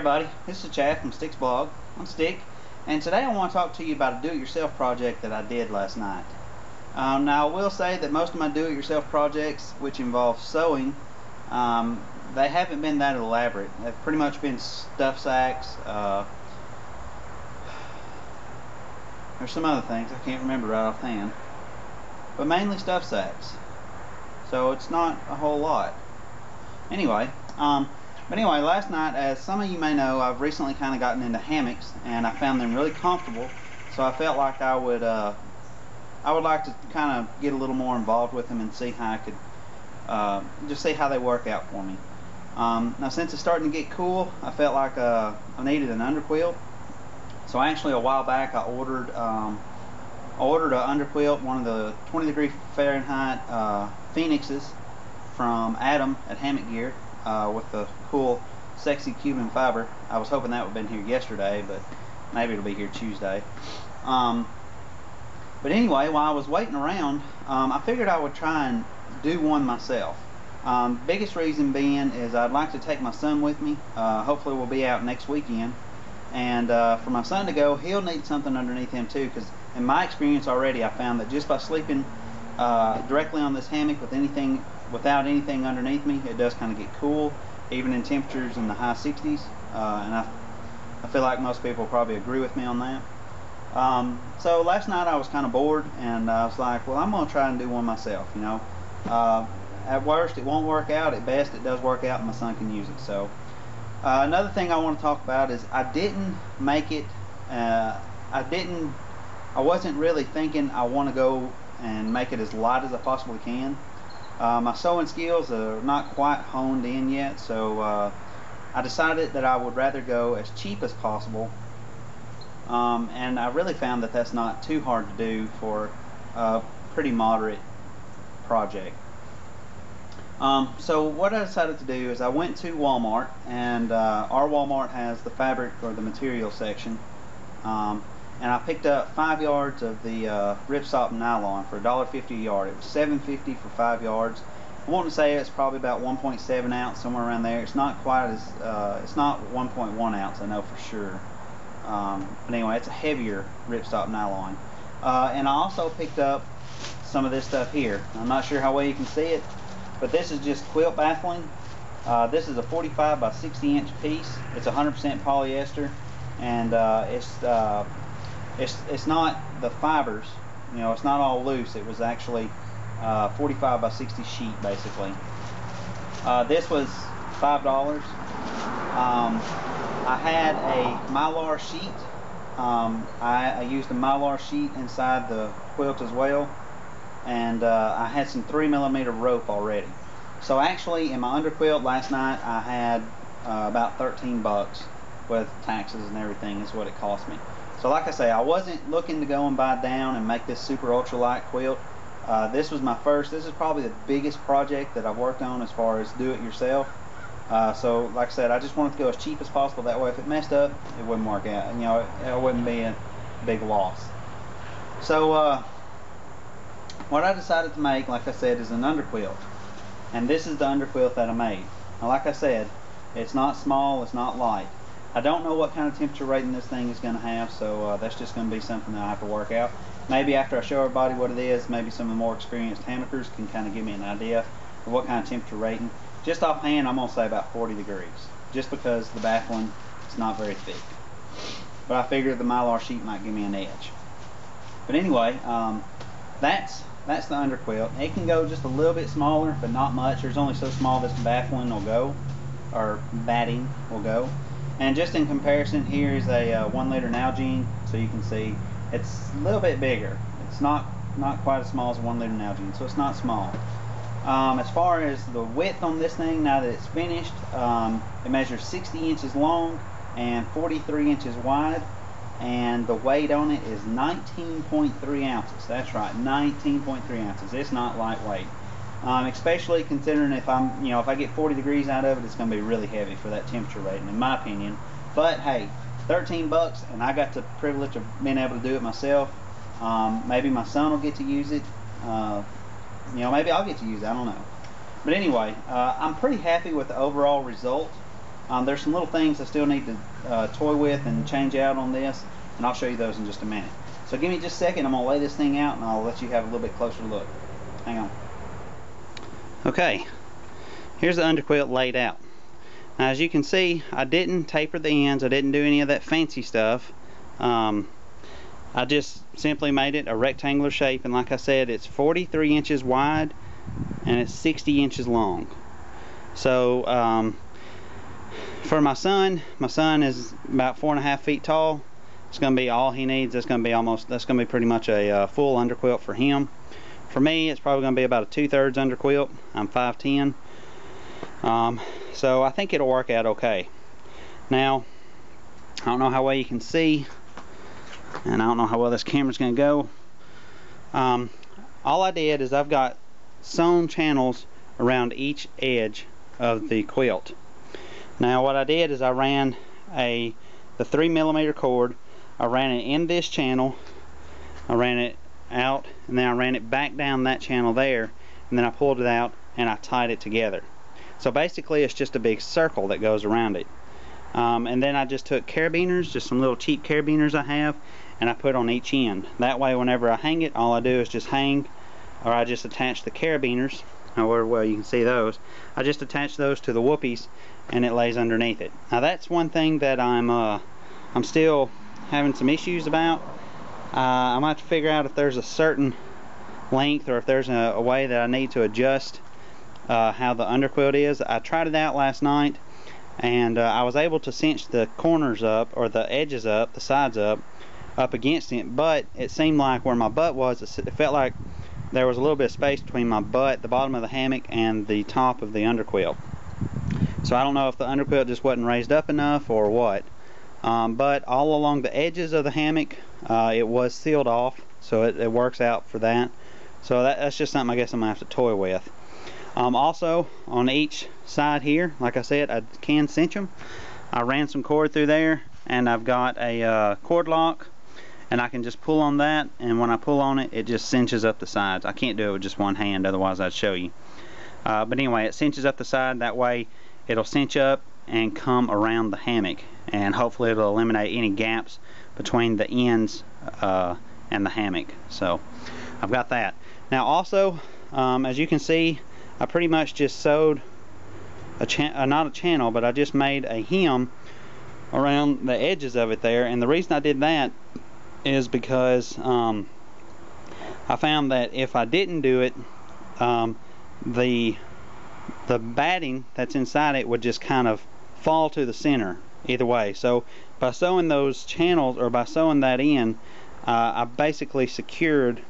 everybody, this is Chad from Stick's blog. I'm Stick, and today I want to talk to you about a do-it-yourself project that I did last night. Now I will say that most of my do-it-yourself projects, which involve sewing, they haven't been that elaborate. They've pretty much been stuff sacks. There's some other things I can't remember right offhand, but mainly stuff sacks. So it's not a whole lot. Anyway, last night, as some of you may know, I've recently kind of gotten into hammocks, and I found them really comfortable. So I felt like I would like to kind of get a little more involved with them and see how I could just see how they work out for me. Now, since it's starting to get cool, I felt like I needed an UnderQuilt. So actually, a while back, I ordered an UnderQuilt, one of the 20° Fahrenheit Phoenixes from Adam at Hammock Gear, with the cool, sexy Cuban fiber. I was hoping that would have been here yesterday, but maybe it'll be here Tuesday. But anyway, while I was waiting around, I figured I would try and do one myself. Biggest reason being is I'd like to take my son with me. Hopefully we'll be out next weekend. And for my son to go, he'll need something underneath him too, because in my experience already, I found that just by sleeping directly on this hammock without anything underneath me, it does kind of get cool, even in temperatures in the high 60s. And I feel like most people probably agree with me on that. So last night I was kind of bored, and I was like, well, I'm going to try and do one myself, you know. At worst, it won't work out. At best, it does work out, and my son can use it. So another thing I want to talk about is I didn't make it, I wasn't really thinking I want to go and make it as light as I possibly can. My sewing skills are not quite honed in yet, so I decided that I would rather go as cheap as possible, and I really found that that's not too hard to do for a pretty moderate project. So what I decided to do is I went to Walmart, and our Walmart has the fabric or the material section, and I picked up 5 yards of the Ripstop nylon for $1.50 a yard. It was $7.50 for 5 yards. I want to say it's probably about 1.7 ounce, somewhere around there. It's not quite as, it's not 1.1 ounce, I know for sure. But anyway, it's a heavier Ripstop nylon. And I also picked up some of this stuff here. I'm not sure how well you can see it, but this is just quilt baffling. This is a 45 by 60 inch piece. It's 100% polyester, and it's not the fibers, you know, it's not all loose. It was actually 45 by 60 sheet basically. This was $5. I had a Mylar sheet. I used a Mylar sheet inside the quilt as well, and I had some 3mm rope already. So actually, in my UnderQuilt last night, I had about 13 bucks with taxes and everything is what it cost me. So like I say, I wasn't looking to go and buy down and make this super ultralight quilt. This was my first. This is probably the biggest project that I've worked on as far as do it yourself. So like I said, I just wanted to go as cheap as possible. That way, if it messed up, it wouldn't work out. You know, it wouldn't be a big loss. So what I decided to make, like I said, is an UnderQuilt. And this is the UnderQuilt that I made. Now, like I said, it's not small, it's not light. I don't know what kind of temperature rating this thing is going to have, so that's just going to be something that I have to work out. Maybe after I show everybody what it is, maybe some of the more experienced hammockers can kind of give me an idea of what kind of temperature rating. Just offhand, I'm going to say about 40 degrees, just because the baffling is not very thick. But I figured the Mylar sheet might give me an edge. But anyway, that's the UnderQuilt. It can go just a little bit smaller, but not much. There's only so small this baffling will go, or batting will go. And just in comparison, here is a 1 liter Nalgene, so you can see it's a little bit bigger. It's not quite as small as a 1 liter Nalgene, so it's not small. As far as the width on this thing, now that it's finished, it measures 60 inches long and 43 inches wide, and the weight on it is 19.3 ounces. That's right, 19.3 ounces. It's not lightweight. Especially considering if I get 40 degrees out of it, it's going to be really heavy for that temperature rating, in my opinion. But hey, 13 bucks, and I got the privilege of being able to do it myself. Maybe my son will get to use it. Maybe I'll get to use it. I don't know. But anyway, I'm pretty happy with the overall result. There's some little things I still need to toy with and change out on this, and I'll show you those in just a minute. So give me just a second, I'm going to lay this thing out and I'll let you have a little bit closer look. Hang on. Okay, here's the UnderQuilt laid out. Now as you can see, I didn't taper the ends, I didn't do any of that fancy stuff. I just simply made it a rectangular shape, and like I said, it's 43 inches wide and it's 60 inches long. So for my son is about 4.5 feet tall. It's going to be all he needs. That's going to be pretty much a full underquilt for him. For me, it's probably going to be about a 2/3 underquilt. I'm 5'10", so I think it'll work out okay. Now, I don't know how well you can see, and I don't know how well this camera's going to go. All I did is I've got sewn channels around each edge of the quilt. Now what I did is I ran the 3mm cord. I ran it in this channel, I ran it out, and then I ran it back down that channel there, and then I pulled it out and I tied it together. So basically it's just a big circle that goes around it. And then I just took carabiners, just some little cheap carabiners I have, and I put on each end. That way whenever I hang it, all I do is just hang, or I just attach the carabiners, however well you can see those. I just attach those to the whoopies and it lays underneath it. Now that's one thing that I'm still having some issues about. I might have to figure out if there's a certain length, or if there's a way that I need to adjust how the underquilt is. I tried it out last night, and I was able to cinch the corners up, or the edges up, the sides up against it, but it seemed like where my butt was, it felt like there was a little bit of space between my butt, the bottom of the hammock, and the top of the underquilt. So I don't know if the underquilt just wasn't raised up enough or what. But all along the edges of the hammock, it was sealed off, so it works out for that. So that's just something I guess I'm going to have to toy with. Also, on each side here, like I said, I can cinch them. I ran some cord through there, and I've got a cord lock, and I can just pull on that, and when I pull on it, it just cinches up the sides. I can't do it with just one hand, otherwise I'd show you. But anyway, it cinches up the side. That way it'll cinch up and come around the hammock, and hopefully it'll eliminate any gaps between the ends and the hammock. So I've got that. Now also, as you can see, I pretty much just sewed not a channel, but I just made a hem around the edges of it there. And the reason I did that is because I found that if I didn't do it, the batting that's inside it would just kind of fall to the center either way. So by sewing those channels, or by sewing that in, I basically secured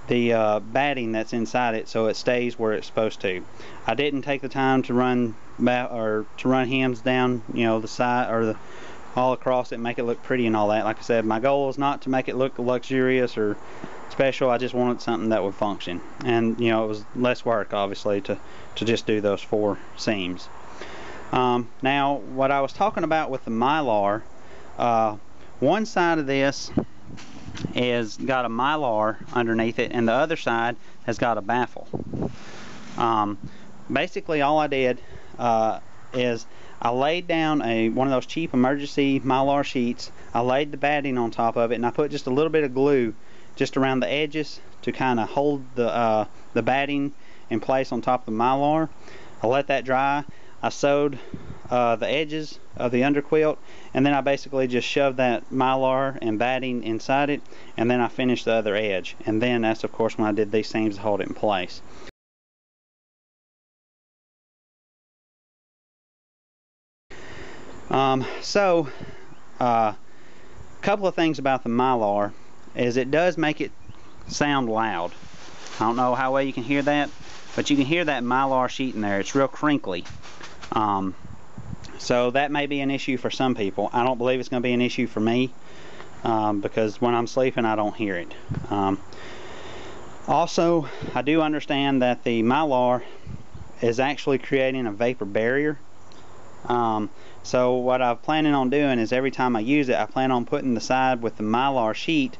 the batting that's inside it so it stays where it's supposed to. I didn't take the time to run hems down, you know, the side, or all across it, make it look pretty and all that. Like I said, my goal is not to make it look luxurious or special. I just wanted something that would function, and you know, it was less work obviously to just do those 4 seams. Now what I was talking about with the Mylar, one side of this is got a Mylar underneath it, and the other side has got a baffle. Basically all I did is I laid down one of those cheap emergency Mylar sheets. I laid the batting on top of it, and I put just a little bit of glue just around the edges to kind of hold the batting in place on top of the Mylar. I let that dry. I sewed the edges of the underquilt, and then I basically just shoved that Mylar and batting inside it, and then I finished the other edge. And then that's of course when I did these seams to hold it in place. A couple of things about the Mylar is it does make it sound loud. I don't know how well you can hear that, but you can hear that Mylar sheet in there. It's real crinkly. So that may be an issue for some people. I don't believe it's going to be an issue for me, because when I'm sleeping I don't hear it. Also, I do understand that the Mylar is actually creating a vapor barrier. So what I'm planning on doing is every time I use it, I plan on putting the side with the Mylar sheet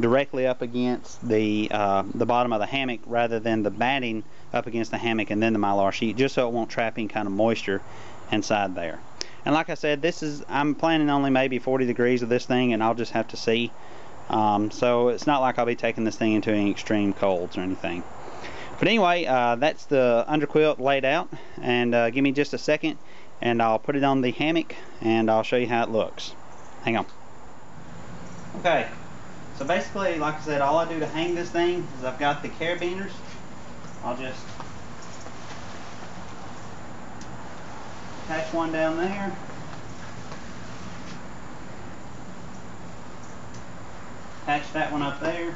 directly up against the bottom of the hammock, rather than the batting up against the hammock and then the Mylar sheet, just so it won't trap any kind of moisture inside there. And like I said, I'm planning only maybe 40 degrees of this thing, and I'll just have to see. So it's not like I'll be taking this thing into any extreme colds or anything. But anyway, that's the UnderQuilt laid out, and give me just a second and I'll put it on the hammock and I'll show you how it looks. Hang on. Okay, so basically, like I said, all I do to hang this thing is I've got the Carabiners. I'll just attach one down there. Attach that one up there.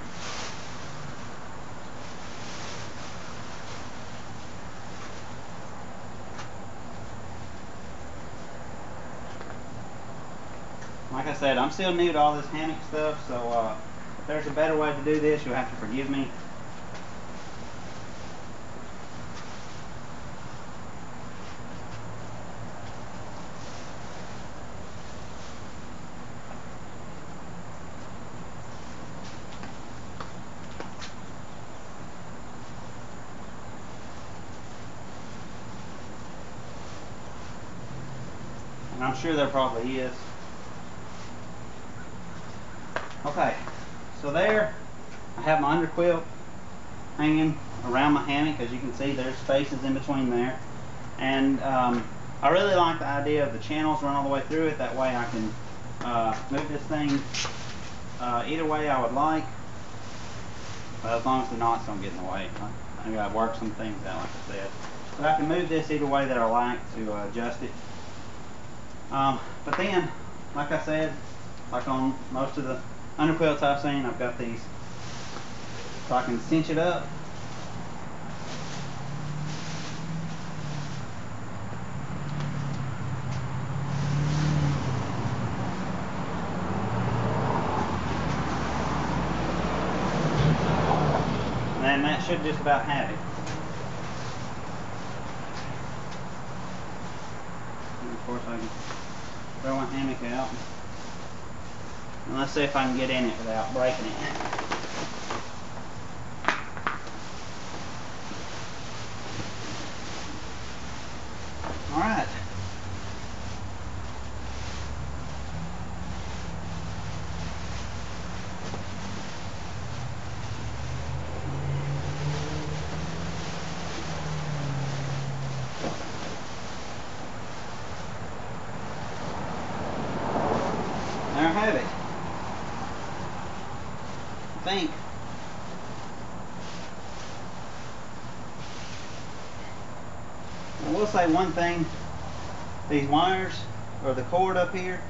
Like I said, I'm still new to all this hammock stuff, so if there's a better way to do this, you'll have to forgive me. And I'm sure there probably is. Okay, so there I have my UnderQuilt hanging around my hammock. As you can see, there's spaces in between there, and I really like the idea of the channels run all the way through it. That way I can move this thing either way I would like, but as long as the knots don't get in the way. I gotta work some things out, like I said, but I can move this either way that I like to adjust it. But then, like I said, like on most of the UnderQuilts I've seen, I've got these so I can cinch it up. And that should just about have it. And of course I can throw my hammock out. And let's see if I can get in it without breaking it. Alright. There I have it. I think. I will say one thing, these wires, or the cord up here,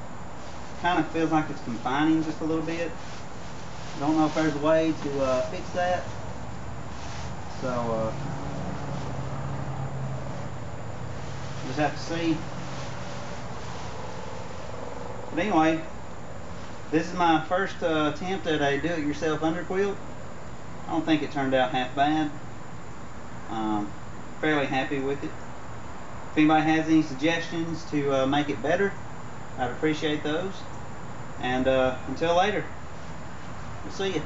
kind of feels like it's confining just a little bit. I don't know if there's a way to fix that. So, just have to see. But anyway, this is my first attempt at a do-it-yourself UnderQuilt. I don't think it turned out half bad. Fairly happy with it. If anybody has any suggestions to make it better, I'd appreciate those. And until later, we'll see you.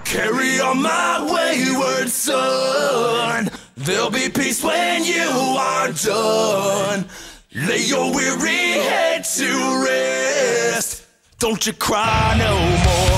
Carry on my wayward son. There'll be peace when you are done. Lay your weary head to rest. Don't you cry no more.